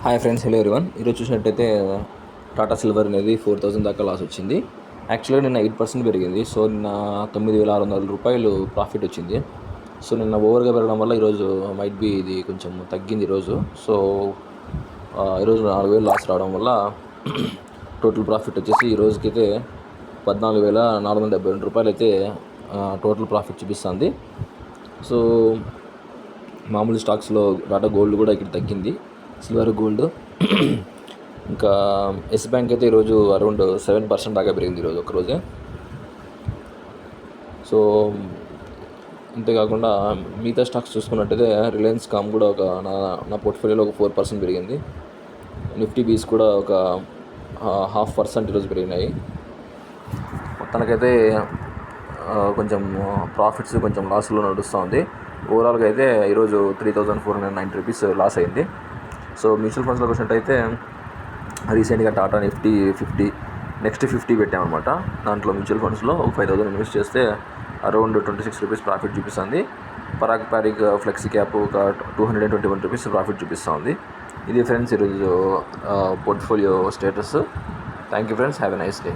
Hi friends, hello everyone. ఈరోజు చూసినట్టయితే Tata silver అనేది 4000 దాకా లాస్ వచ్చింది. యాక్చువల్గా నిన్న 8% పెరిగింది. సో నిన్న 9600 రూపాయలు ప్రాఫిట్ వచ్చింది. సో నిన్న ఓవర్గా పెరగడం వల్ల ఈరోజు మైట్ బి ఇది కొంచెం తగ్గింది ఈరోజు. సో ఈరోజు 4000 లాస్ రావడం వల్ల టోటల్ ప్రాఫిట్ వచ్చేసి ఈ రోజుకైతే 14,472 రూపాయలు అయితే టోటల్ ప్రాఫిట్ చూపిస్తుంది. సో మామూలు స్టాక్స్లో టాటా గోల్డ్ కూడా ఇక్కడ తగ్గింది, సిల్వర్ గోల్డ్. ఇంకా ఎస్ బ్యాంక్ అయితే ఈరోజు అరౌండ్ 7% దాకా పెరిగింది ఈరోజు ఒకరోజే. సో అంతేకాకుండా మిగతా స్టాక్స్ చూసుకున్నట్టయితే రిలయన్స్ కామ్ కూడా నా పోర్ట్ఫోలియోలో ఒక 4% పెరిగింది. నిఫ్టీ బీస్ కూడా ఒక 0.5% ఈరోజు పెరిగినాయి. మొత్తానికైతే కొంచెం ప్రాఫిట్స్ కొంచెం లాస్లో నడుస్తూ ఉంది. ఓవరాల్గా అయితే ఈరోజు 3,490 రూపీస్ లాస్ అయింది. సో మ్యూచువల్ ఫండ్స్లోకి వచ్చినట్టయితే రీసెంట్గా టాటా నిఫ్టీ 50 నెక్స్ట్ 50 పెట్టామన్నమాట. దాంట్లో మ్యూచువల్ ఫండ్స్లో ఒక 5,000 ఇన్వెస్ట్ చేస్తే అరౌండ్ 26 రూపీస్ ప్రాఫిట్ చూపిస్తుంది. పరాగ్ పారిక్ ఫ్లెక్సీ క్యాప్ ఒక 221 రూపీస్ ప్రాఫిట్ చూపిస్తుంది. ఇది ఫ్రెండ్స్ ఈరోజు portfolio status. Thank you friends, have a nice day.